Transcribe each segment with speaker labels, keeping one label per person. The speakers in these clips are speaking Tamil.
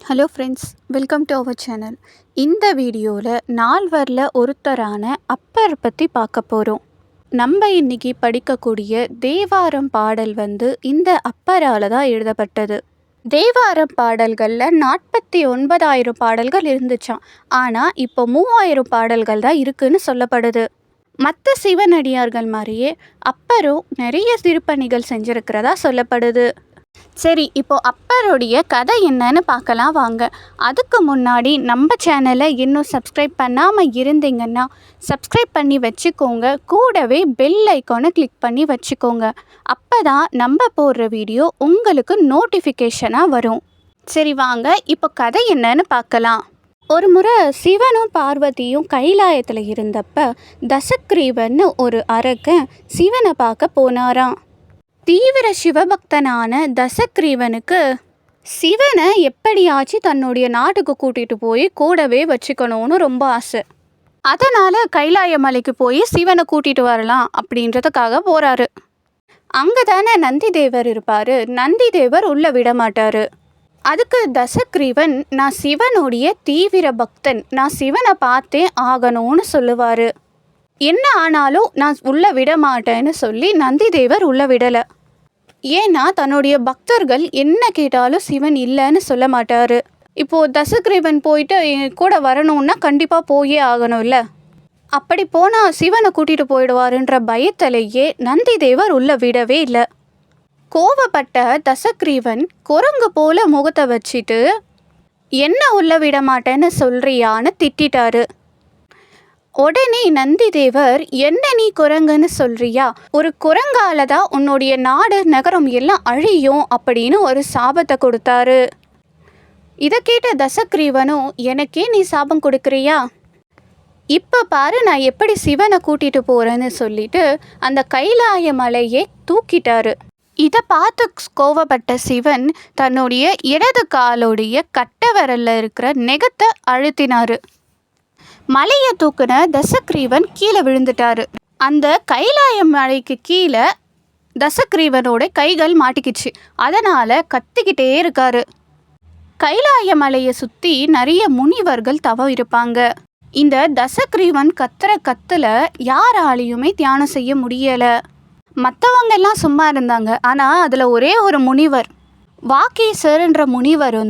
Speaker 1: Hello friends, welcome to our channel. இந்த வீடியோவில் நால்வரில் ஒருத்தரான அப்பர் பற்றி பார்க்க போகிறோம். நம்ம இன்னைக்கு படிக்கக்கூடிய தேவாரம் பாடல் இந்த அப்பரால் தான் எழுதப்பட்டது. தேவாரம் பாடல்களில் 49,000 பாடல்கள் இருந்துச்சாம். ஆனால் இப்போ 3,000 பாடல்கள் தான் இருக்குன்னு சொல்லப்படுது. மற்ற சிவனடியார்கள் மாதிரியே அப்பரும் நிறைய திருப்பணிகள் செஞ்சுருக்கிறதா சொல்லப்படுது. சரி, இப்போ அப்பருடைய கதை என்னன்னு பார்க்கலாம் வாங்க. அதுக்கு முன்னாடி நம்ம சேனலை இன்னும் சப்ஸ்கிரைப் பண்ணாமல் இருந்தீங்கன்னா சப்ஸ்கிரைப் பண்ணி வச்சுக்கோங்க. கூடவே பெல் ஐக்கானை கிளிக் பண்ணி வச்சுக்கோங்க. அப்போ தான் நம்ம போடுற வீடியோ உங்களுக்கு நோட்டிஃபிகேஷனாக வரும். சரி வாங்க, இப்போ கதை என்னன்னு பார்க்கலாம். ஒரு முறை சிவனும் பார்வதியும் கைலாயத்தில் இருந்தப்ப தசக்ரீவன் ஒரு அரக்கன் சிவனை பார்க்க போனாராம். தீவிர சிவபக்தனான தசக்ரீவனுக்கு சிவனை எப்படியாச்சும் தன்னுடைய நாட்டுக்கு கூட்டிகிட்டு போய் கூடவே வச்சுக்கணும்னு ரொம்ப ஆசை. அதனால் கைலாய மலைக்கு போய் சிவனை கூட்டிகிட்டு வரலாம் அப்படின்றதுக்காக போகிறாரு. அங்கே தானே நந்தி தேவர் இருப்பார். நந்தி தேவர் உள்ளே விட மாட்டார். அதுக்கு தசக்ரீவன், நான் சிவனுடைய தீவிர பக்தன், நான் சிவனை பார்த்தே ஆகணும்னு சொல்லுவார். என்ன ஆனாலும் நான் உள்ளே விட மாட்டேன்னு சொல்லி நந்தி தேவர் உள்ளே விடலை. ஏன்னா தன்னுடைய பக்தர்கள் என்ன கேட்டாலும் சிவன் இல்லைன்னு சொல்ல மாட்டார். இப்போது தசக்ரீவன் போயிட்டு கூட வரணுன்னா கண்டிப்பாக போயே ஆகணும்ல. அப்படி போனால் சிவனை கூட்டிகிட்டு போயிடுவாருன்ற பயத்திலேயே நந்தி தேவர் உள்ள விடவே இல்லை. கோவப்பட்ட தசக்ரீவன் குரங்கு போல முகத்தை வச்சுட்டு, என்ன உள்ள விட மாட்டேன்னு சொல்றியான்னு திட்டாரு. உடனே நந்தி தேவர், என்ன நீ குரங்குன்னு சொல்றியா? ஒரு குரங்கால தான் உன்னுடைய நாடு நகரம் எல்லாம் அழியும் அப்படின்னு ஒரு சாபத்தை கொடுத்தாரு. இதை கேட்ட தசக்ரீவனும், எனக்கே நீ சாபம் கொடுக்குறியா? இப்போ பாரு நான் எப்படி சிவனை கூட்டிட்டு போறேன்னு சொல்லிட்டு அந்த கைலாய மலையை தூக்கிட்டாரு. இதை பார்த்து கோவப்பட்ட சிவன் தன்னுடைய இடது காலோடைய கட்டை விரல்ல இருக்கிற நெகத்தை அழுத்தினாரு. மலையை தூக்குன தசக்ரீவன் கீழே விழுந்துட்டாரு. அந்த கைலாய மலைக்கு கீழே தசக்ரீவனோட கைகள் மாட்டிக்கிச்சு. அதனால் கத்திக்கிட்டே இருக்காரு. கைலாய மலையை சுற்றி நிறைய முனிவர்கள் தவம் இருப்பாங்க. இந்த தசக்ரீவன் கத்துற கத்துல யாராலையுமே தியானம் செய்ய முடியலை. மற்றவங்க எல்லாம் சும்மா இருந்தாங்க. ஆனால் அதில் ஒரே ஒரு முனிவர், வாக்கீசர்ன்ற முனிவர்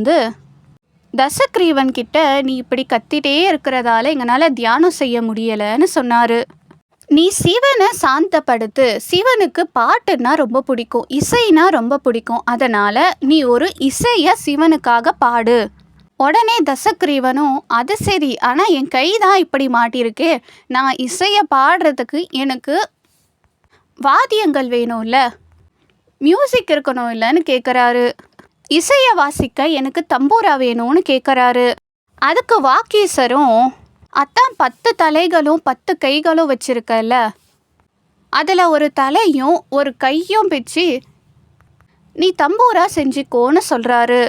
Speaker 1: தசக்ரீவன் கிட்ட, நீ இப்படி கத்திட்டே இருக்கிறதால எங்களால் தியானம் செய்ய முடியலைன்னு சொன்னார். நீ சிவனை சாந்தப்படுத்து. சிவனுக்கு பாட்டுன்னா ரொம்ப பிடிக்கும், இசைனா ரொம்ப பிடிக்கும். அதனால் நீ ஒரு இசையை சிவனுக்காக பாடு. உடனே தசக்ரீவனும், அது சரி, ஆனால் என் கை தான் இப்படி மாட்டியிருக்கு. நான் இசையை பாடுறதுக்கு எனக்கு வாத்தியங்கள் வேணும்ல, மியூசிக் இருக்கணும் இல்லைன்னு கேட்குறாரு. இசையை வாசிக்க எனக்கு தம்பூரா வேணும்னு கேட்குறாரு. அதுக்கு வாக்கீசரும், அதான் 10 தலைகளும் 10 கைகளும் வச்சிருக்கல, அதில் ஒரு தலையும் ஒரு கையும் பிச்சு நீ தம்பூரா செஞ்சுக்கோன்னு சொல்கிறாரு.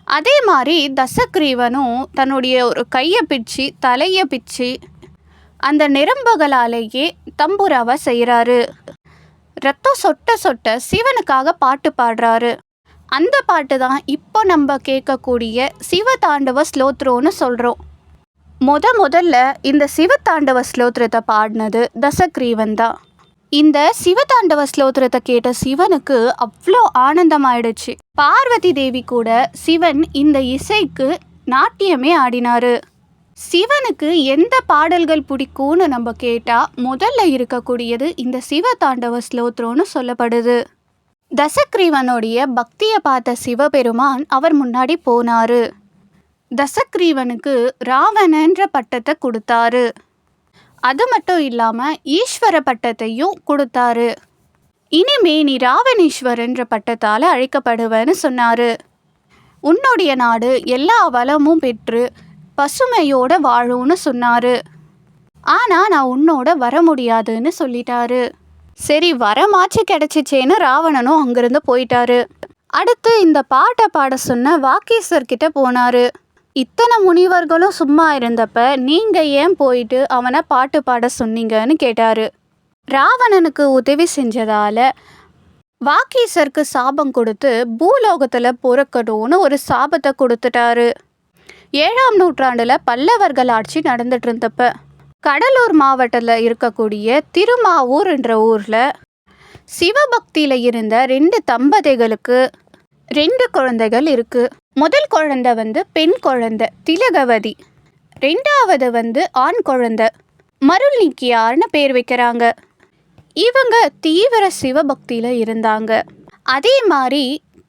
Speaker 1: அதே மாதிரி தசக்ரீவனும் தன்னுடைய ஒரு கையை பிச்சு தலையை பிச்சு அந்த நெரும்புகளாலேயே தம்பூராவை செய்கிறாரு. ரத்தம் சொட்ட சொட்ட சிவனுக்காக பாட்டு பாடுறாரு. அந்த பாட்டு தான் இப்போ நம்ம கேட்கக்கூடிய சிவதாண்டவ ஸ்லோத்ரோன்னு சொல்கிறோம். முதல்ல இந்த சிவதாண்டவ ஸ்லோத்திரத்தை பாடினது தசக்ரீவன் தான். இந்த சிவதாண்டவ ஸ்லோத்திரத்தை கேட்ட சிவனுக்கு அவ்வளோ ஆனந்தமாயிடுச்சு. பார்வதி தேவி கூட சிவன் இந்த இசைக்கு நாட்டியமே ஆடினாரு. சிவனுக்கு எந்த பாடல்கள் பிடிக்கும்னு நம்ம கேட்டால் முதல்ல இருக்கக்கூடியது இந்த சிவதாண்டவ ஸ்லோத்ரோன்னு சொல்லப்படுது. தசக்ரீவனுடைய பக்தியை பார்த்த சிவபெருமான் அவர் முன்னாடி போனாரு. தசக்ரீவனுக்கு ராவணன்ற பட்டத்தை கொடுத்தாரு. அது மட்டும் இல்லாமல் ஈஸ்வர பட்டத்தையும் கொடுத்தாரு. இனிமே நீ ராவணீஸ்வரன்ற பட்டத்தால் அழைக்கப்படுவேன்னு சொன்னார். உன்னுடைய நாடு எல்லா வளமும் பெற்று பசுமையோட வாழும்னு சொன்னார். ஆனால் நான் உன்னோட வர முடியாதுன்னு சொல்லிட்டாரு. சரி, வரமாச்சு கிடைச்சிச்சேன்னு ராவணனும் அங்கிருந்து போயிட்டாரு. அடுத்து இந்த பாட்டை பாட சொன்ன வாக்கீசர்கிட்ட போனார். இத்தனை முனிவர்களும் சும்மா இருந்தப்ப நீங்கள் ஏன் போயிட்டு அவனை பாட்டு பாட சொன்னீங்கன்னு கேட்டார். ராவணனுக்கு உதவி செஞ்சதால் வாக்கீசருக்கு சாபம் கொடுத்து பூலோகத்தில் பொறுக்கணும்னு ஒரு சாபத்தை கொடுத்துட்டாரு. 7ஆம் நூற்றாண்டில் பல்லவர்கள் ஆட்சி நடந்துட்டு இருந்தப்ப கடலூர் மாவட்டத்தில் இருக்கக்கூடிய திருமாவூர் என்ற ஊரில் சிவபக்தியில் இருந்த 2 தம்பதிகளுக்கு 2 குழந்தைகள் இருக்கு. முதல் குழந்தை பெண் குழந்தை திலகவதி, 2வது ஆண் குழந்தை மருள்நீக்கியார்னு பேர் வைக்கிறாங்க. இவங்க தீவிர சிவபக்தியில் இருந்தாங்க. அதே மாதிரி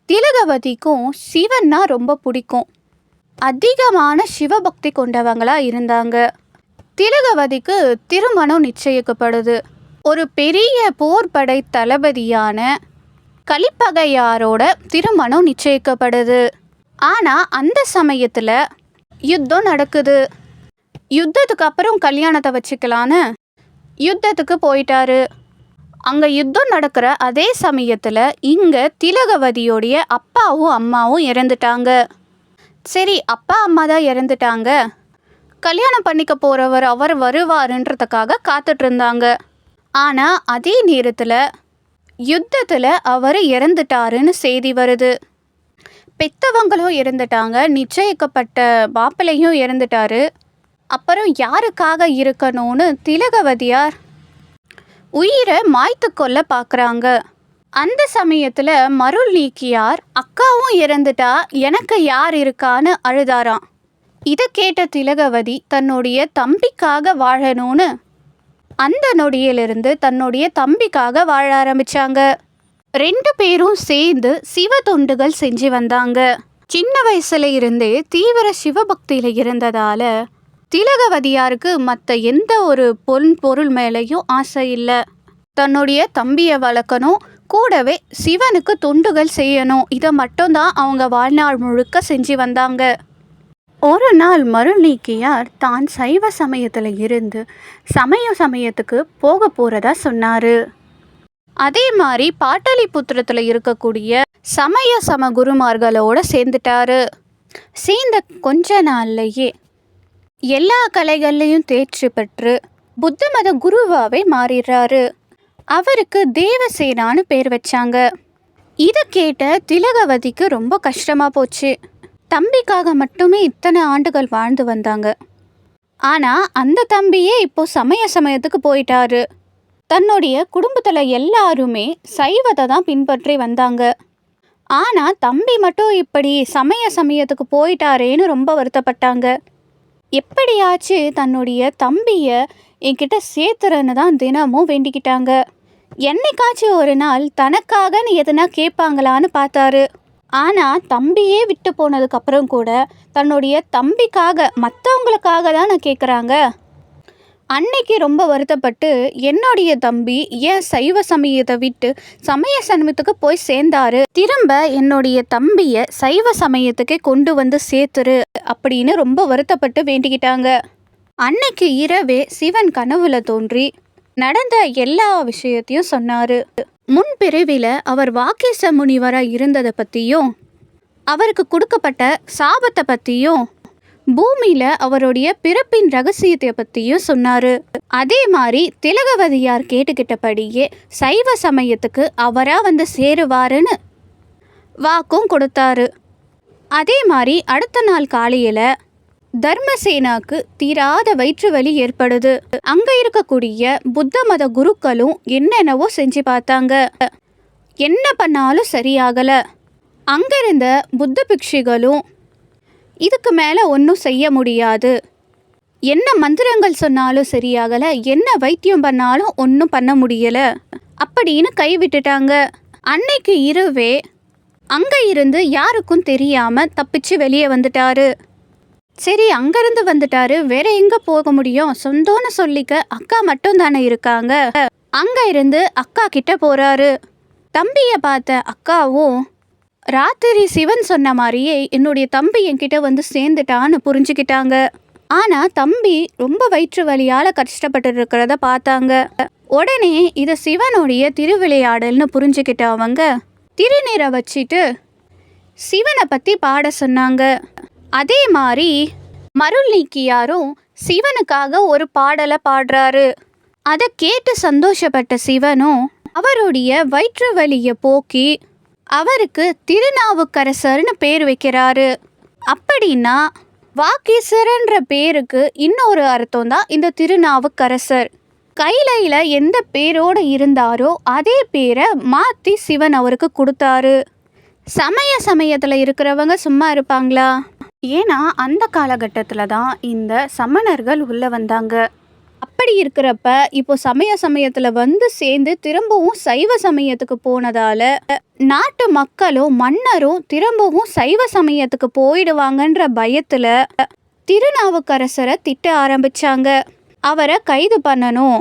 Speaker 1: திலகவதிக்கும் சிவன்னா ரொம்ப பிடிக்கும். அதிகமான சிவபக்தி கொண்டவங்களா இருந்தாங்க. திலகவதிக்கு திருமணம் நிச்சயிக்கப்படுது. ஒரு பெரிய போர்படை தளபதியான கலிப்பகையாரோட திருமணம் நிச்சயிக்கப்படுது. ஆனால் அந்த சமயத்தில் யுத்தம் நடக்குது. யுத்தத்துக்கு அப்புறம் கல்யாணத்தை வச்சுக்கலான்னு யுத்தத்துக்கு போயிட்டாரு. அங்கே யுத்தம் நடக்கிற அதே சமயத்தில் இங்கே திலகவதியோடைய அப்பாவும் அம்மாவும் இறந்துட்டாங்க. சரி, அப்பா அம்மா தான் இறந்துட்டாங்க, கல்யாணம் பண்ணிக்க போகிறவர் அவர் வருவாருன்றதுக்காக காத்துட்டு இருந்தாங்க. ஆனால் அதே நேரத்தில் யுத்தத்தில் அவர் இறந்துட்டாருன்னு செய்தி வருது. பெத்தவங்களும் இறந்துட்டாங்க, நிச்சயிக்கப்பட்ட மாப்பிள்ளையும் இறந்துட்டாரு. அப்புறம் யாருக்காக இருக்கணும்னு திலகவதியார் உயிரை மாய்த்து கொள்ள பார்க்குறாங்க. அந்த சமயத்தில் மருள்நீக்கியார் அக்காவும் இறந்துட்டா எனக்கு யார் இருக்கான்னு அழுதாராம். இதை கேட்ட திலகவதி தன்னுடைய தம்பிக்காக வாழணும்னு அந்த நொடியிலிருந்து தன்னுடைய தம்பிக்காக வாழ ஆரம்பித்தாங்க. 2 பேரும் சேர்ந்து சிவ தொண்டுகள் செஞ்சு வந்தாங்க. சின்ன வயசுல இருந்தே தீவிர சிவபக்தியில் இருந்ததால் திலகவதியாருக்கு மற்ற எந்த ஒரு பொருள் மேலேயும் ஆசை இல்லை. தன்னுடைய தம்பியை வளர்க்கணும், கூடவே சிவனுக்கு தொண்டுகள் செய்யணும், இதை மட்டும்தான் அவங்க வாழ்நாள் முழுக்க செஞ்சு வந்தாங்க. ஒரு நாள் மருள்நீக்கியார் தான் சைவ சமயத்தில் இருந்து சமயத்துக்கு போக போகிறதா சொன்னார். அதே மாதிரி பாட்டலிபுத்திரத்தில் இருக்கக்கூடிய சமய குருமார்களோட சேர்ந்துட்டாரு. சேர்ந்த கொஞ்ச நாள்லையே எல்லா கலைகள்லையும் தேர்ச்சி பெற்று புத்த மத குருவாகவே மாறிடுறாரு. அவருக்கு தேவசேனான்னு பேர் வச்சாங்க. இதை கேட்ட திலகவதிக்கு ரொம்ப கஷ்டமாக போச்சு. தம்பிக்காக மட்டுமே இத்தனை ஆண்டுகள் வாழ்ந்து வந்தாங்க. ஆனால் அந்த தம்பியே இப்போ சமயத்துக்கு போயிட்டாரு. தன்னுடைய குடும்பத்தில் எல்லாருமே சைவத்தை தான் பின்பற்றி வந்தாங்க. ஆனால் தம்பி மட்டும் இப்படி சமயத்துக்கு போயிட்டாரேன்னு ரொம்ப வருத்தப்பட்டாங்க. எப்படியாச்சு தன்னுடைய தம்பியை என்கிட்ட சேர்த்துறன்னு தான் தினமும் வேண்டிக்கிட்டாங்க. என்னைக்காச்சும் ஒரு நாள் தனக்காகன்னு எதுனா கேட்பாங்களான்னு பார்த்தாரு. ஆனால் தம்பியே விட்டு போனதுக்கப்புறம் கூட தன்னுடைய தம்பிக்காக மற்றவங்களுக்காக தான் நான் கேட்குறாங்க. அன்னைக்கு ரொம்ப வருத்தப்பட்டு என்னுடைய தம்பி ஏன் சைவ சமயத்தை விட்டு சமய சமயத்துக்கு போய் சேர்ந்தாரு, திரும்ப என்னுடைய தம்பியை சைவ சமயத்துக்கே கொண்டு வந்து சேர்த்துரு அப்படின்னு ரொம்ப வருத்தப்பட்டு வேண்டிக்கிட்டாங்க. அன்னைக்கு இரவே சிவன் கனவுல தோன்றி நடந்த எல்லா விஷயத்தையும் சொன்னாரு. முன்பிறவியில் அவர் வாக்கேச முனிவராக இருந்ததை பற்றியும் அவருக்கு கொடுக்கப்பட்ட சாபத்தை பற்றியும் பூமியில் அவருடைய பிறப்பின் ரகசியத்தை பற்றியும் சொன்னார். அதே மாதிரி திலகவதியார் கேட்டுக்கிட்டபடியே சைவ சமயத்துக்கு அவராக வந்து சேருவாருன்னு வாக்கும் கொடுத்தாரு. அதே மாதிரி அடுத்த நாள் காலையில் தர்மசேனாக்கு தீராத வயிற்று வலி ஏற்படுது. அங்கே இருக்கக்கூடிய புத்த மத குருக்களும் என்னென்னவோ செஞ்சு பார்த்தாங்க, என்ன பண்ணாலும் சரியாகலை. அங்கிருந்த புத்த பிக்ஷுகளும் இதுக்கு மேலே ஒன்றும் செய்ய முடியாது, என்ன மந்திரங்கள் சொன்னாலும் சரியாகலை, என்ன வைத்தியம் பண்ணாலும் ஒன்றும் பண்ண முடியலை அப்படின்னு கைவிட்டுட்டாங்க. அன்னைக்கு இரவே அங்கே இருந்து யாருக்கும் தெரியாமல் தப்பிச்சு வெளியே வந்துட்டாரு. சரி, அங்கேருந்து வந்துட்டாரு, வேற எங்கே போக முடியும், சொந்தம்னு சொல்லிக்க அக்கா மட்டும் தானே இருக்காங்க. அங்கே இருந்து அக்கா கிட்ட போகிறாரு. தம்பியை பார்த்த அக்காவும் ராத்திரி சிவன் சொன்ன மாதிரியே என்னுடைய தம்பி என்கிட்ட வந்து சேர்ந்துட்டான்னு புரிஞ்சுக்கிட்டாங்க. ஆனால் தம்பி ரொம்ப வயிற்று வலியால் கஷ்டப்பட்டு இருக்கிறத பார்த்தாங்க. உடனே இதை சிவனுடைய திருவிளையாடல்னு புரிஞ்சுக்கிட்ட அவங்க திருநீரை வச்சுட்டு சிவனை பற்றி பாட சொன்னாங்க. அதே மாதிரி மருள்நீக்கியாரும் சிவனுக்காக ஒரு பாடலை பாடுறாரு. அதை கேட்டு சந்தோஷப்பட்ட சிவனும் அவருடைய வயிற்று வலியை போக்கி அவருக்கு திருநாவுக்கரசர்னு பேர் வைக்கிறாரு. அப்படின்னா வாக்கீசர்ன்ற பேருக்கு இன்னொரு அர்த்தம் தான் இந்த திருநாவுக்கரசர். கைலையில எந்த பேரோடு இருந்தாரோ அதே பேரை மாற்றி சிவன் அவருக்கு கொடுத்தாரு. சமயத்தில் இருக்கிறவங்க சும்மா இருப்பாங்களா? ஏன்னா அந்த காலகட்டத்தில் தான் இந்த சமணர்கள் உள்ள வந்தாங்க. அப்படி இருக்கிறப்ப இப்போ சமயத்தில் வந்து சேர்ந்து திரும்பவும் சைவ சமயத்துக்கு போனதால நாட்டு மக்களும் மன்னரும் திரும்பவும் சைவ சமயத்துக்கு போயிடுவாங்கன்ற பயத்துல திருநாவுக்கரசரை திட்ட ஆரம்பிச்சாங்க. அவரை கைது பண்ணணும்,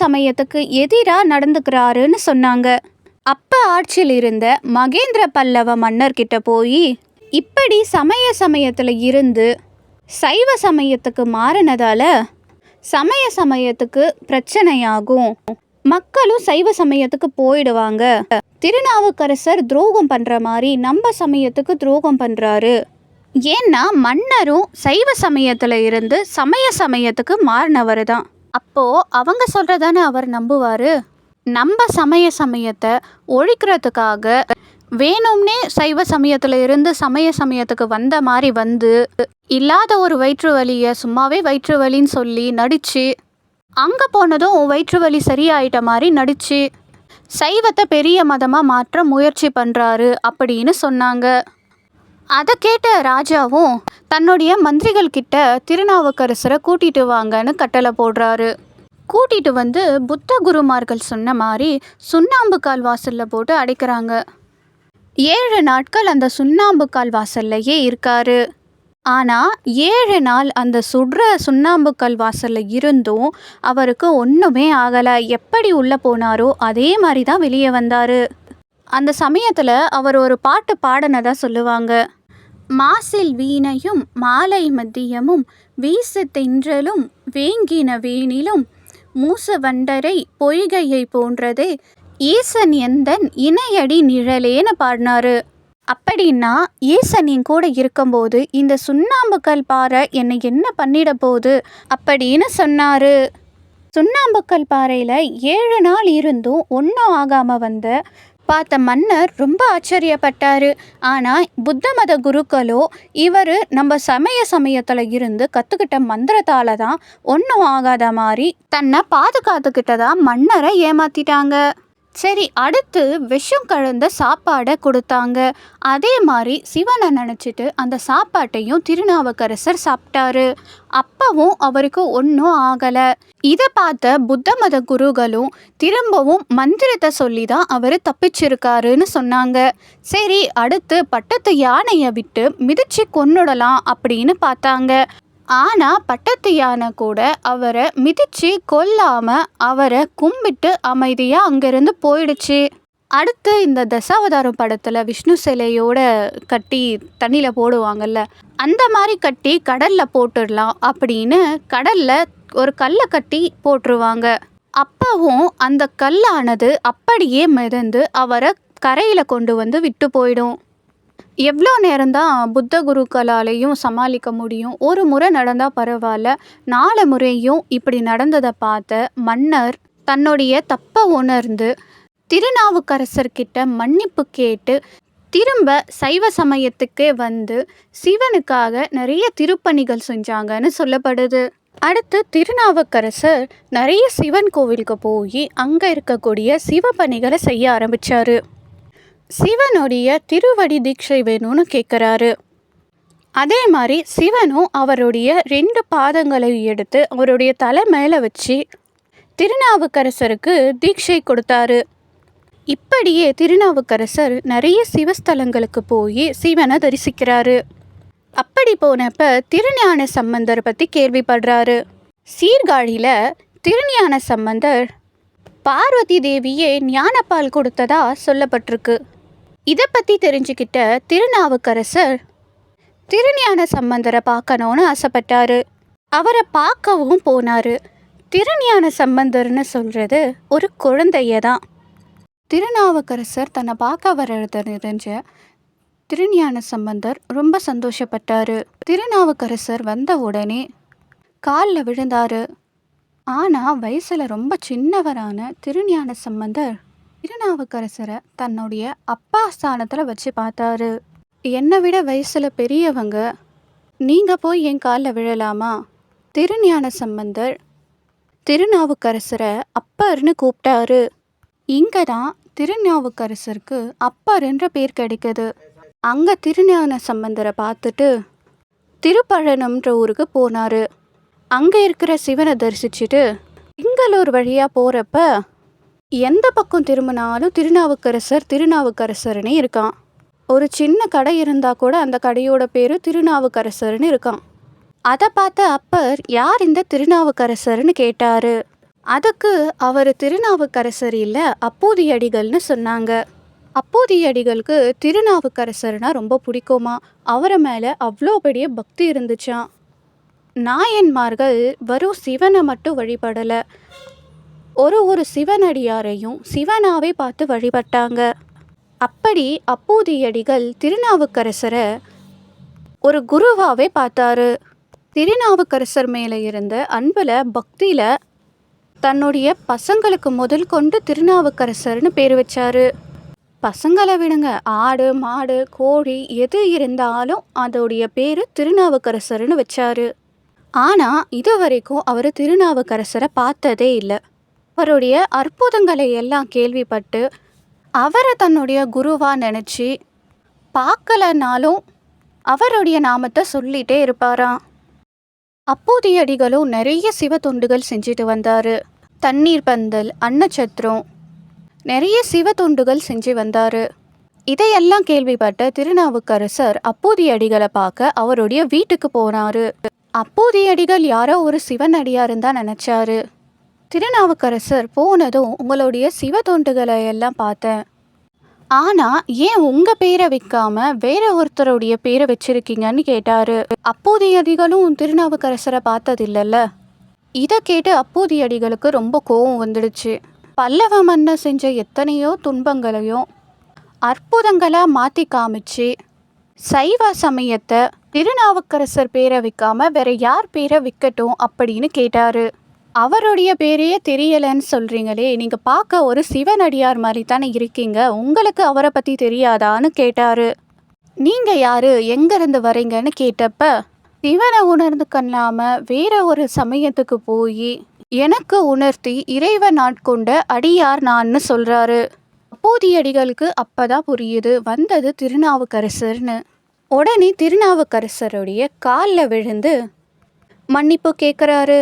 Speaker 1: சமயத்துக்கு எதிராக நடந்துக்கிறாருன்னு சொன்னாங்க. அப்ப ஆட்சியில் இருந்த மகேந்திர பல்லவ மன்னர்கிட்ட போய் இப்படி சமயத்துல இருந்து சைவ சமயத்துக்கு மாறினதால சமயத்துக்கு பிரச்சனையாகும், மக்களும் சைவ சமயத்துக்கு போயிடுவாங்க, திருநாவுக்கரசர் துரோகம் பண்ற மாதிரி நம்ம சமயத்துக்கு துரோகம் பண்றாரு. ஏன்னா மன்னரும் சைவ சமயத்துல இருந்து சமயத்துக்கு மாறினவர் தான். அப்போ அவங்க சொல்றதானே அவர் நம்புவாரு. நம்ம சமயத்தை ஒழிக்கிறதுக்காக வேணும்னே சைவ சமயத்துல இருந்து சமயத்துக்கு வந்த மாதிரி வந்து இல்லாத ஒரு வயிற்று வலியை சும்மாவே வயிற்று வலின்னு சொல்லி நடிச்சு, அங்கே போனதும் வயிற்று வலி சரியாயிட்ட மாதிரி நடிச்சு சைவத்தை பெரிய மதமாக மாற்ற முயற்சி பண்ணுறாரு அப்படின்னு சொன்னாங்க. அதை கேட்ட ராஜாவும் தன்னுடைய மந்திரிகள் கிட்ட திருநாவுக்கரசரை கூட்டிட்டு வாங்கன்னு கட்டளை போடுறாரு. கூட்டிட்டு வந்து புத்த குருமார்கள் சொன்ன மாதிரி சுண்ணாம்பு கால் வாசலில் போட்டு அடைக்கிறாங்க. 7 நாட்கள் அந்த சுண்ணாம்பு கால் வாசல்லையே இருக்காரு. ஆனால் 7 நாள் அந்த சுண்ணாம்பு கல் வாசலில் இருந்தும் அவருக்கு ஒன்றுமே ஆகலை. எப்படி உள்ளே போனாரோ அதே மாதிரி தான் வெளியே வந்தார். அந்த சமயத்தில் அவர் ஒரு பாட்டு பாடினதாக சொல்லுவாங்க. மாசில் வீணையும் மாலை மதியமும் வீசு தென்றலும் வேங்கின வேணிலும் மூச வண்டரை பொய்கையை போன்றதே ஈசன் எந்தன் இணையடி நிழலேன்னு பாடினாரு. அப்படின்னா ஈசன் என் கூட இருக்கும்போது இந்த சுண்ணாம்புக்கல் பாறை என்னை என்ன பண்ணிட போகுது அப்படின்னு சொன்னாரு. சுண்ணாம்புக்கல் பாறையில் 7 நாள் இருந்தும் ஒன்றும் ஆகாமல் பார்த்த மன்னர் ரொம்ப ஆச்சரியப்பட்டாரு. ஆனால் புத்த மத குருக்களோ இவர் நம்ம சமயத்தில் இருந்து கற்றுக்கிட்ட மந்திரத்தால தான் ஒன்றும் ஆகாத மாதிரி தன்னை பாதுகாத்துக்கிட்டதா மன்னரை ஏமாத்திட்டாங்க. சரி, அடுத்து விஷம் கலந்த சாப்பாடை கொடுத்தாங்க. அதே மாதிரி சிவனை நினச்சிட்டு அந்த சாப்பாட்டையும் திருநாவுக்கரசர் சாப்பிட்டாரு. அப்பவும் அவருக்கு ஒன்றும் ஆகலை. இதை பார்த்த புத்த மத குருகளும் திரும்பவும் மந்திரத்தை சொல்லி தான் அவர் தப்பிச்சிருக்காருன்னு சொன்னாங்க. சரி, அடுத்து பட்டத்து யானையை விட்டு மிதிச்சு கொன்னுடலாம் அப்படின்னு பார்த்தாங்க. ஆனால் பட்டத்து யானை கூட அவரை மிதித்து கொல்லாமல் அவரை கும்பிட்டு அமைதியாக அங்கேருந்து போயிடுச்சு. அடுத்து இந்த தசாவதாரம் படத்தில் விஷ்ணு சிலையோட கட்டி தண்ணியில் போடுவாங்கல்ல, அந்த மாதிரி கட்டி கடலில் போட்டுடலாம் அப்படின்னு கடலில் ஒரு கல்லை கட்டி போட்டுருவாங்க. அப்பவும் அந்த கல்லானது அப்படியே மிதந்து அவரை கரையில் கொண்டு வந்து விட்டு போயிடும். எவ்வளோ நேரம்தான் புத்த குருக்களாலேயும் சமாளிக்க முடியும்? ஒரு முறை நடந்தால் பரவாயில்ல, 4 முறையும் இப்படி நடந்ததை பார்த்த மன்னர் தன்னுடைய தப்பை உணர்ந்து திருநாவுக்கரசர்கிட்ட மன்னிப்பு கேட்டு திரும்ப சைவ சமயத்துக்கே வந்து சிவனுக்காக நிறைய திருப்பணிகள் செஞ்சாங்கன்னு சொல்லப்படுது. அடுத்து திருநாவுக்கரசர் நிறைய சிவன் கோவிலுக்கு போய் அங்கே இருக்கக்கூடிய சிவப்பணிகளை செய்ய ஆரம்பித்தார். சிவனுடைய திருவடி தீட்சை வேணும்னு கேட்குறாரு. அதே மாதிரி சிவனும் அவருடைய 2 பாதங்களை எடுத்து அவருடைய தலை மேலே வச்சு திருநாவுக்கரசருக்கு தீட்சை கொடுத்தாரு. இப்படியே திருநாவுக்கரசர் நிறைய சிவஸ்தலங்களுக்கு போய் சிவனை தரிசிக்கிறாரு. அப்படி போனப்ப திருஞான சம்பந்தர் பற்றி கேள்விப்படுறாரு. சீர்காழியில் திருஞான சம்பந்தர் பார்வதி தேவியே ஞானப்பால் கொடுத்ததா சொல்லப்பட்டிருக்கு. இதை பற்றி தெரிஞ்சுக்கிட்ட திருநாவுக்கரசர் திருஞான சம்பந்தரை பார்க்கணுன்னு ஆசைப்பட்டாரு. அவரை பார்க்கவும் போனார். திருஞான சம்பந்தர்னு சொல்கிறது ஒரு குழந்தைய தான். திருநாவுக்கரசர் தன்னை பார்க்க வர்றத தெரிஞ்ச திருஞான சம்பந்தர் ரொம்ப சந்தோஷப்பட்டார். திருநாவுக்கரசர் வந்த உடனே காலில் விழுந்தார். ஆனால் வயசில் ரொம்ப சின்னவரான திருஞான சம்பந்தர் திருநாவுக்கரசரை தன்னுடைய அப்பா ஸ்தானத்தில் வச்சு பார்த்தாரு. என்னை விட வயசில் பெரியவங்க நீங்க போய் என் காலில் விழலாமா? திருஞான சம்பந்தர் திருநாவுக்கரசரை அப்பர்னு கூப்பிட்டாரு. இங்கே தான் திருநாவுக்கரசருக்கு அப்பர் என்ற பேர் கிடைக்குது. அங்கே திருஞான சம்பந்தரை பார்த்துட்டு திருப்பழனம்ன்ற ஊருக்கு போனார். அங்கே இருக்கிற சிவனை தரிசிச்சுட்டு திங்களூர் வழியாக போகிறப்ப எந்த பக்கம் திரும்பினாலும் திருநாவுக்கரசர்னே இருக்கான். ஒரு சின்ன கடை இருந்தால் கூட அந்த கடையோட பேர் திருநாவுக்கரசர்னு இருக்கான். அதை பார்த்த அப்பர் யார் இந்த திருநாவுக்கரசர்னு கேட்டார். அதுக்கு அவர் திருநாவுக்கரசர் இல்லை, அப்பூதியடிகள்னு சொன்னாங்க. அப்பூதியடிகளுக்கு திருநாவுக்கரசர்னா ரொம்ப பிடிக்குமா. அவரை மேலே அவ்வளோ பெரிய பக்தி இருந்துச்சான். நாயன்மார்கள் வெறும் சிவனை மட்டும் வழிபடலை, ஒரு சிவனடியாரையும் சிவனாவே பார்த்து வழிபட்டாங்க. அப்படி அப்பூதியடிகள் திருநாவுக்கரசரை ஒரு குருவாகவே பார்த்தாரு. திருநாவுக்கரசர் மேலே இருந்த அன்பில் பக்தியில் தன்னுடைய பசங்களுக்கு முதல் கொண்டு திருநாவுக்கரசர்னு பேர் வச்சாரு. பசங்களை விடுங்க, ஆடு மாடு கோழி எது இருந்தாலும் அதோடைய பேர் திருநாவுக்கரசர்னு வச்சாரு. ஆனால் இது வரைக்கும் அவர் திருநாவுக்கரசரை பார்த்ததே இல்லை. அவருடைய அற்புதங்களை எல்லாம் கேள்விப்பட்டு அவரை தன்னுடைய குருவாக நினச்சி பார்க்கலனாலும் அவருடைய நாமத்தை சொல்லிகிட்டே இருப்பாராம். அப்பூதியடிகளும் நிறைய சிவ தொண்டுகள் செஞ்சுட்டு வந்தார். தண்ணீர் பந்தல், அன்னச்சத்திரம், நிறைய சிவ தொண்டுகள் செஞ்சு வந்தார். இதையெல்லாம் கேள்விப்பட்ட திருநாவுக்கரசர் அப்பூதியடிகளை பார்க்க அவருடைய வீட்டுக்கு போனார். அப்பூதியடிகள் யாரோ ஒரு சிவனடியாருன்னு தான் நினச்சாரு. திருநாவுக்கரசர் போனதும் உங்களுடைய சிவ தொண்டுகளை எல்லாம் பார்த்தேன், ஆனால் ஏன் உங்கள் பேரை வைக்காம வேற ஒருத்தருடைய பேரை வச்சிருக்கீங்கன்னு கேட்டார். அப்பூதியடிகளும் திருநாவுக்கரசரை பார்த்ததில்லல்ல. இதை கேட்டு அப்பூதியடிகளுக்கு ரொம்ப கோபம் வந்துடுச்சு. பல்லவ மன்னர் செஞ்ச எத்தனையோ துன்பங்களையும் அற்புதங்களாக மாற்றி காமிச்சு சைவ சமயத்தை திருநாவுக்கரசர் பேரை வைக்காம வேற யார் பேரை வைக்கட்டும் அப்படின்னு கேட்டார். அவருடைய பேரையே தெரியலைன்னு சொல்கிறீங்களே, நீங்கள் பார்க்க ஒரு சிவனடியார் மாதிரி தானே இருக்கீங்க, உங்களுக்கு அவரை பற்றி தெரியாதான்னு கேட்டார். நீங்கள் யார், எங்கேருந்து வரீங்கன்னு கேட்டப்ப சிவனை உணர்ந்துக்கல்லாமல் வேற ஒரு சமயத்துக்கு போய் எனக்கு உணர்த்தி இறைவன் ஆட்கொண்ட அடியார் நான்னு சொல்கிறாரு. அப்பூதியடிகளுக்கு அப்போதான் புரியுது வந்தது திருநாவுக்கரசர்னு. உடனே திருநாவுக்கரசருடைய காலில் விழுந்து மன்னிப்பு கேட்குறாரு.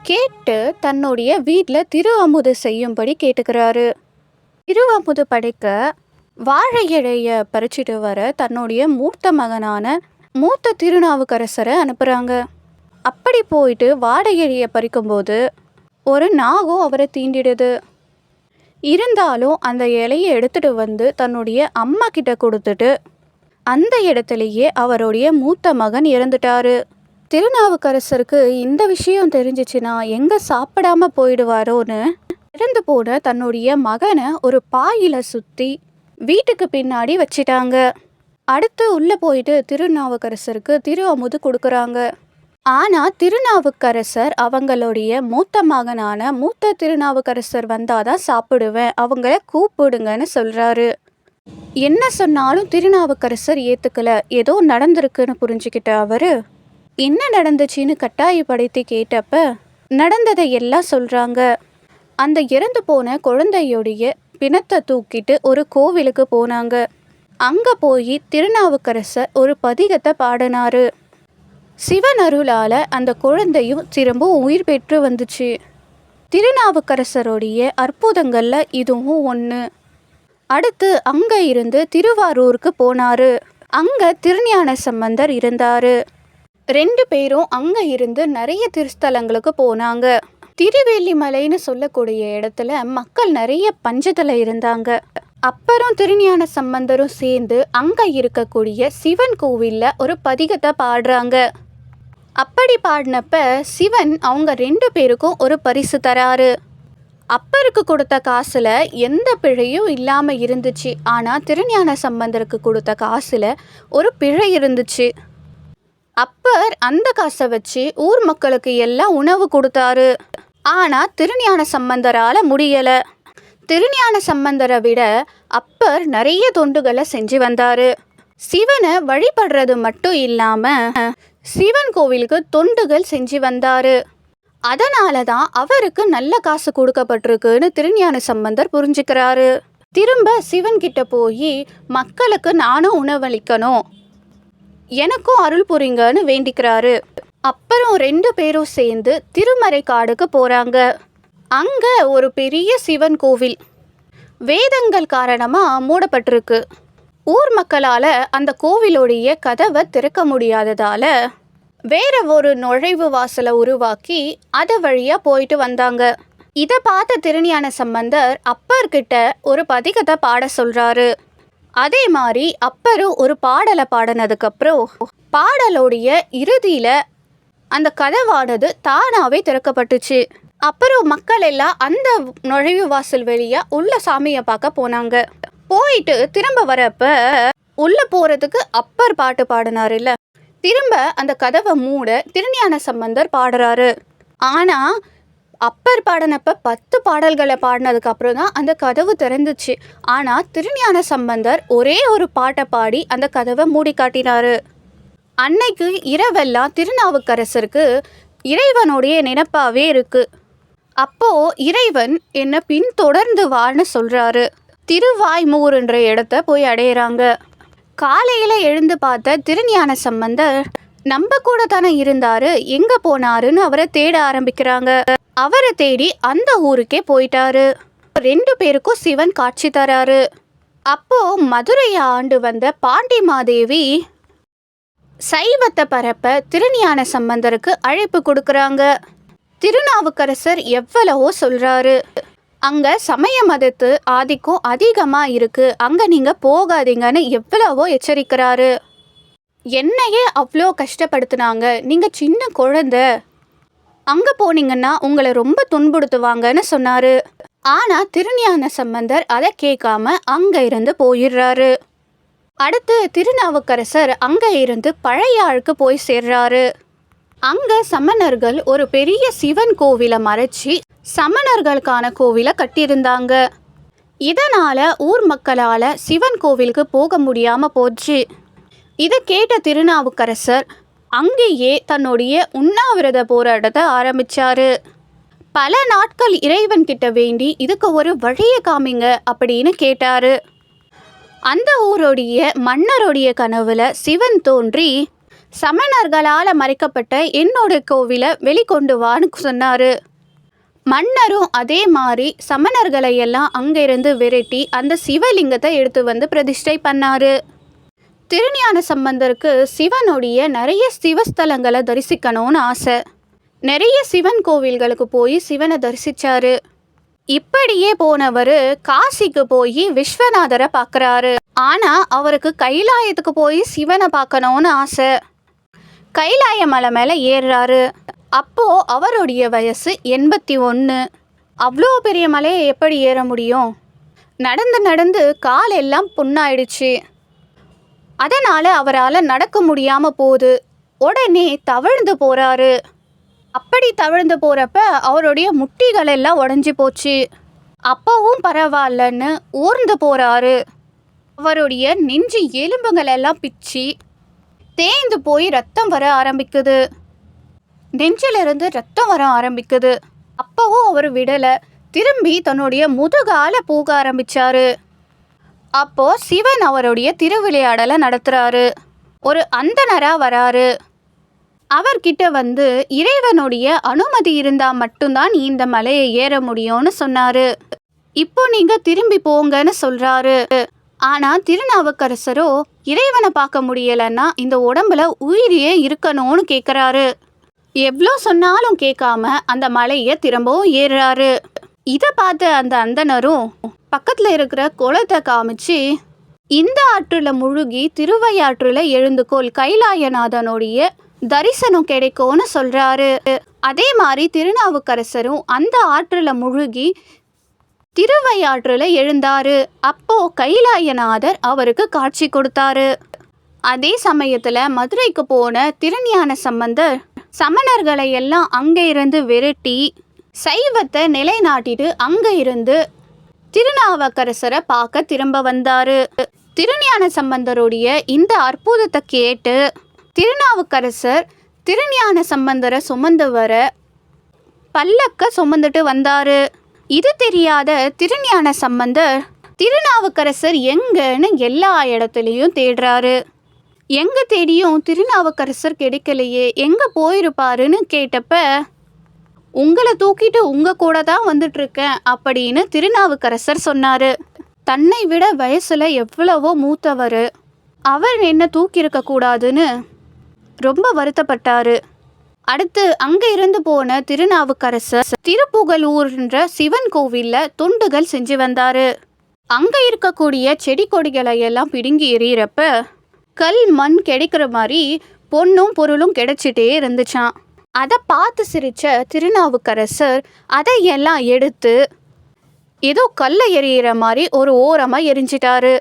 Speaker 1: கேட்டு தன்னுடைய வீட்டில் திரு அமுது செய்யும்படி கேட்டுக்கிறாரு. திரு அமுது படைக்க வாழை இலையை பறிச்சிட்டு வர தன்னுடைய மூத்த மகனான மூத்த திருநாவுக்கரசரை அனுப்புகிறாங்க. அப்படி போயிட்டு வாழை இலையை பறிக்கும்போது ஒரு நாகம் அவரை தீண்டிடுது. இருந்தாலும் அந்த இலையை எடுத்துகிட்டு வந்து தன்னுடைய அம்மா கிட்ட கொடுத்துட்டு அந்த இடத்துலையே அவருடைய மூத்த மகன் இறந்துட்டாரு. திருநாவுக்கரசருக்கு இந்த விஷயம் தெரிஞ்சிச்சுன்னா எங்கே சாப்பிடாம போயிடுவாரோன்னு இறந்து போன தன்னுடைய மகனை ஒரு பாயில சுற்றி வீட்டுக்கு பின்னாடி வச்சிட்டாங்க. அடுத்து உள்ளே போயிட்டு திருநாவுக்கரசருக்கு திரு அமுது கொடுக்குறாங்க. ஆனால் திருநாவுக்கரசர் அவங்களுடைய மூத்த மகனான மூத்த திருநாவுக்கரசர் வந்தாதான் சாப்பிடுவேன், அவங்கள கூப்பிடுங்கன்னு சொல்கிறாரு. என்ன சொன்னாலும் திருநாவுக்கரசர் ஏற்றுக்கல. ஏதோ நடந்திருக்குன்னு புரிஞ்சுக்கிட்ட அவர் என்ன நடந்துச்சுன்னு கட்டாயப்படுத்தி கேட்டப்ப நடந்ததை எல்லாம் சொல்கிறாங்க. அந்த இறந்து போன குழந்தையுடைய பிணத்தை தூக்கிட்டு ஒரு கோவிலுக்கு போனாங்க. அங்கே போய் திருநாவுக்கரசர் ஒரு பதிகத்தை பாடினாரு. சிவன் அருளால் அந்த குழந்தையும் திரும்ப உயிர் பெற்று வந்துச்சு. திருநாவுக்கரசருடைய அற்புதங்களில் இதுவும் ஒன்று. அடுத்து அங்கே இருந்து திருவாரூருக்கு போனார். அங்கே திருஞான சம்பந்தர் இருந்தார். 2 பேரும் அங்கே இருந்து நிறைய திருஸ்தலங்களுக்கு போனாங்க. திருவேலிமலைன்னு சொல்லக்கூடிய இடத்துல மக்கள் நிறைய பஞ்சத்தில் இருந்தாங்க. அப்புறம் திருஞான சம்பந்தரும் சேர்ந்து அங்கே இருக்கக்கூடிய சிவன் கோவிலில் ஒரு பதிகத்தை பாடுறாங்க. அப்படி பாடினப்ப சிவன் அவங்க 2 பேருக்கும் ஒரு பரிசு தராரு. அப்பருக்கு கொடுத்த காசில் எந்த பிழையும் இல்லாமல் இருந்துச்சு. ஆனால் திருஞான சம்பந்தருக்கு கொடுத்த காசில் ஒரு பிழை இருந்துச்சு. அப்பர் அந்த காசை வச்சு ஊர் மக்களுக்கு எல்லாம் உணவு கொடுத்தாரு. ஆனால் திருஞான சம்பந்தரால் முடியலை. திருஞான சம்பந்தரை விட அப்பர் நிறைய தொண்டுகளை செஞ்சு வந்தார். சிவனை வழிபடுறது மட்டும் இல்லாம சிவன் கோவிலுக்கு தொண்டுகள் செஞ்சு வந்தாரு. அதனால தான் அவருக்கு நல்ல காசு கொடுக்கப்பட்டிருக்குன்னு திருஞான சம்பந்தர் புரிஞ்சுக்கிறாரு. திரும்ப சிவன் கிட்ட போய் மக்களுக்கு நானும் உணவளிக்கணும், எனக்கும் அருள் புரிங்கன்னு வேண்டிக்கிறாரு. அப்புறம் 2 பேரும் சேர்ந்து திருமறை காடுக்கு போறாங்க. அங்க ஒரு பெரிய சிவன் கோவில் வேதங்கள் காரணமா மூடப்பட்டிருக்கு. ஊர் மக்களால அந்த கோவிலுடைய கதவை திறக்க முடியாததால வேற ஒரு நுழைவு வாசலை உருவாக்கி அது வழியா போயிட்டு வந்தாங்க. இதை பார்த்த திருஞான சம்பந்தர் அப்பர்கிட்ட ஒரு பதிகத்தை பாட சொல்றாரு. அதே மாதிரி அப்பரும் ஒரு பாடலை பாடினதுக்கப்புறம் பாடலுடைய இறுதியில அந்த கதவானது தானாவே திறக்கப்பட்டுச்சு. அப்புறம் மக்கள் எல்லாம் அந்த நுழைவு வாசல் வெளியா உள்ள சாமியை பார்க்க போனாங்க. போயிட்டு திரும்ப வரப்ப உள்ள போறதுக்கு அப்பர் பாட்டு பாடினாரு இல்ல, திரும்ப அந்த கதவை மூட திருஞான சம்பந்தர் பாடுறாரு. ஆனா அப்பர் பாடினப்ப 10 பாடல்களை பாடினதுக்கு அப்புறம் தான் அந்த கதவு திறந்துச்சு. ஆனா திருஞான சம்பந்தர் ஒரே ஒரு பாட்டை பாடி அந்த கதவை மூடி காட்டினாரு. அன்னைக்கு இரவெல்லாம் திருநாவுக்கரசருக்கு இறைவனுடைய நினைப்பாவே இருக்கு. அப்போ இறைவன் என்ன பின்தொடர்ந்து வான்னு சொல்றாரு. திருவாய்மூர்ன்ற இடத்த போய் அடையிறாங்க. காலையில எழுந்து பார்த்த திருஞான சம்பந்தர் நம்ம கூட தானே இருந்தாரு, எங்க போனாருன்னு அவரை தேட ஆரம்பிக்கிறாங்க. அவரை தேடி அந்த ஊருக்கே போயிட்டாரு. 2 பேருக்கும் சிவன் காட்சி தராரு. அப்போ மதுரையை ஆண்டு வந்த பாண்டிமாதேவி சைவத்தை பரப்ப திருஞான சம்பந்தருக்கு அழைப்பு கொடுக்குறாங்க. திருநாவுக்கரசர் எவ்வளவோ சொல்றாரு, அங்க சமய மதத்து ஆதிக்கம் அதிகமா இருக்கு, அங்க நீங்க போகாதீங்கன்னு எவ்வளவோ எச்சரிக்கிறாரு. என்னையே அவ்வளோ கஷ்டப்படுத்தினாங்க, நீங்க சின்ன குழந்தை, அங்க போனீங்கன்னா உங்களை ரொம்ப துன்புறுத்துவாங்கன்னு சொன்னாரு. ஆனா திருஞான சம்பந்தர் அதை கேட்காம அங்க இருந்து போயிடுறாரு. அடுத்து திருநாவுக்கரசர் அங்க இருந்து பழையாழுக்கு போய் சேர்றாரு. அங்க சமணர்கள் ஒரு பெரிய சிவன் கோவிலை மறைச்சி சமணர்களுக்கான கோவிலை கட்டியிருந்தாங்க. இதனால ஊர் மக்களால சிவன் கோவிலுக்கு போக முடியாம போச்சு. இதை கேட்ட திருநாவுக்கரசர் அங்கேயே தன்னுடைய உண்ணாவிரத போராட்டத்தை ஆரம்பிச்சாரு. பல நாட்கள் இறைவன் கிட்ட வேண்டி இதுக்கு ஒரு வழியை காமிங்க அப்படின்னு கேட்டாரு. அந்த ஊருடைய மன்னருடைய கனவுல சிவன் தோன்றி சமணர்களால் மறைக்கப்பட்ட என்னோட கோவிலை வெளிக்கொண்டு வான்னு சொன்னாரு. மன்னரும் அதே மாதிரி சமணர்களை எல்லாம் அங்கிருந்து விரட்டி அந்த சிவலிங்கத்தை எடுத்து வந்து பிரதிஷ்டை பண்ணாரு. திருஞான சம்பந்தருக்கு சிவனுடைய நிறைய சிவஸ்தலங்களை தரிசிக்கணும்னு ஆசை. நிறைய சிவன் கோவில்களுக்கு போய் சிவனை தரிசிச்சாரு. இப்படியே போனவர் காசிக்கு போய் விஸ்வநாதரை பார்க்குறாரு. ஆனா அவருக்கு கைலாயத்துக்கு போய் சிவனை பார்க்கணும்னு ஆசை. கைலாய மலை மேலே ஏறுறாரு. அப்போ அவருடைய வயசு 81. அவ்வளோ பெரிய மலையை எப்படி ஏற முடியும்? நடந்து நடந்து கால் எல்லாம் புண்ணாயிடுச்சு. அதனால அவரால் நடக்க முடியாம போகுது. உடனே தவழ்ந்து போறாரு. அப்படி தவழ்ந்து போறப்ப அவருடைய முட்டிகள் எல்லாம் உடஞ்சி போச்சு. அப்பவும் பரவாயில்லன்னு ஊர்ந்து போறாரு. அவருடைய நெஞ்சு எலும்புகள் எல்லாம் பிச்சு தேய்ந்து போய் ரத்தம் வர ஆரம்பிக்குது. நெஞ்சிலிருந்து ரத்தம் வர ஆரம்பிக்குது. அப்பவும் அவர் விடலை. திரும்பி தன்னுடைய முதுகால போக ஆரம்பிச்சாரு. அப்போ சிவன் அவருடைய திருவிளையாடலை நடத்துறாரு. ஒரு அந்தணரா வராரு. அவர்கிட்ட வந்து இறைவனுடைய அனுமதி இருந்தா மட்டும்தான் இந்த மலையை ஏற முடியும்னு சொன்னாரு. இப்போ நீங்க திரும்பி போங்கன்னு சொல்றாரு. ஆனா திருநாவுக்கரசரோ இறைவனை பார்க்க முடியலன்னா இந்த உடம்புல உயிரியே இருக்கணும்னு கேட்குறாரு. எவ்வளோ சொன்னாலும் கேட்காம அந்த மலையை திரும்பவும் ஏறுறாரு. இதை பார்த்த அந்த அந்தணரும் பக்கத்தில் இருக்கிற குளத்தை காமிச்சு இந்த ஆற்றுல முழுகி திருவையாற்றுல எழுந்துக்கோள், கைலாயநாதனுடைய தரிசனம் கிடைக்கும்னு சொல்றாரு. அதே மாதிரி திருநாவுக்கரசரும் அந்த ஆற்றுல முழுகி திருவையாற்றுல எழுந்தாரு. அப்போ கைலாயநாதர் அவருக்கு காட்சி கொடுத்தாரு. அதே சமயத்துல மதுரைக்கு போன திருஞான சம்பந்தர் சமணர்களை எல்லாம் அங்க இருந்து விரட்டி சைவத்தை நிலைநாட்டிட்டு அங்க இருந்து திருநாவுக்கரசரை பார்க்க திரும்ப வந்தாரு. திருஞான சம்பந்தருடைய இந்த அற்புதத்தை கேட்டு திருநாவுக்கரசர் திருஞான சம்பந்தரை சுமந்து வர பல்லக்க சுமந்துட்டு வந்தாரு. இது தெரியாத திருஞான சம்பந்தர் திருநாவுக்கரசர் எங்கன்னு எல்லா இடத்துலையும் தேடுறாரு. எங்க தேடியும் திருநாவுக்கரசர் கிடைக்கலையே, எங்க போயிருப்பாருன்னு கேட்டப்ப, உங்களை தூக்கிட்டு உங்க கூட தான் வந்துட்டு இருக்கேன் அப்படின்னு திருநாவுக்கரசர் சொன்னாரு. தன்னை விட வயசுல எவ்வளவோ மூத்தவர், அவர் என்ன தூக்கியிருக்க கூடாதுன்னு ரொம்ப வருத்தப்பட்டாரு. அடுத்து அங்க இருந்து போன திருநாவுக்கரசர் திருப்புகலூர்ன்ற சிவன் கோவில்ல தொண்டுகள் செஞ்சு வந்தாரு. அங்க இருக்கக்கூடிய செடி கொடிகளை எல்லாம் பிடுங்கி எறிகிறப்ப கல் மண் கிடைக்கிற மாதிரி பொண்ணும் பொருளும் கிடைச்சிட்டே இருந்துச்சான். அதை பார்த்து சிரிச்ச திருநாவுக்கரசர் அதையெல்லாம் எடுத்து ஏதோ கல்லை எறிகிற மாதிரி ஒரு ஓரமாக எரிஞ்சிட்டாரு.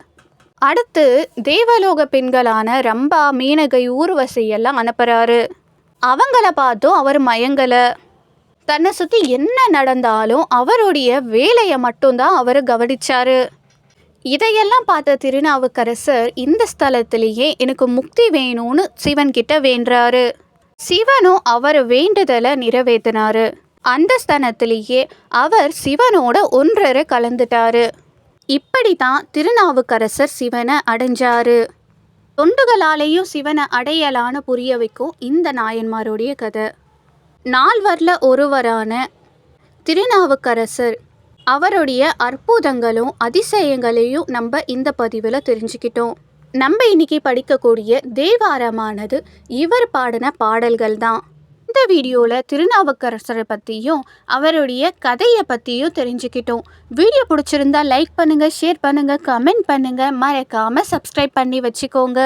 Speaker 1: அடுத்து தேவலோக பெண்களான ரம்பா, மீனகை, ஊர்வசியெல்லாம் அனுப்புகிறாரு. அவங்கள பார்த்தும் அவர் மயங்கலை. தன்னை சுற்றி என்ன நடந்தாலும் அவருடைய வேலையை மட்டும்தான் அவர் கவனிச்சாரு. இதையெல்லாம் பார்த்த திருநாவுக்கரசர் இந்த ஸ்தலத்திலேயே எனக்கு முக்தி வேணும்னு சிவன்கிட்ட வேண்டுறாரு. சிவனும் அவர் வேண்டுதலை நிறைவேற்றினாரு. அந்த ஸ்தலத்திலேயே அவர் சிவனோட ஒன்றரை கலந்துட்டாரு. இப்படி தான் திருநாவுக்கரசர் சிவனை அடைஞ்சாரு. தொண்டுகளாலேயும் சிவனை அடையலான்னு புரிய வைக்கும் இந்த நாயன்மாருடைய கதை. நால்வரில் ஒருவரான திருநாவுக்கரசர் அவருடைய அற்புதங்களும் அதிசயங்களையும் நம்ம இந்த பதிவில் தெரிஞ்சுக்கிட்டோம். நம்ம இன்னைக்கு படிக்கக்கூடிய தேவாரமானது இவர் பாடின பாடல்கள் தான். இந்த வீடியோவில் திருநாவுக்கரசரை பற்றியும் அவருடைய கதையை பற்றியும் தெரிஞ்சுக்கிட்டோம். வீடியோ பிடிச்சிருந்தா லைக் பண்ணுங்கள், ஷேர் பண்ணுங்கள், கமெண்ட் பண்ணுங்கள், மறக்காமல் சப்ஸ்கிரைப் பண்ணி வச்சுக்கோங்க.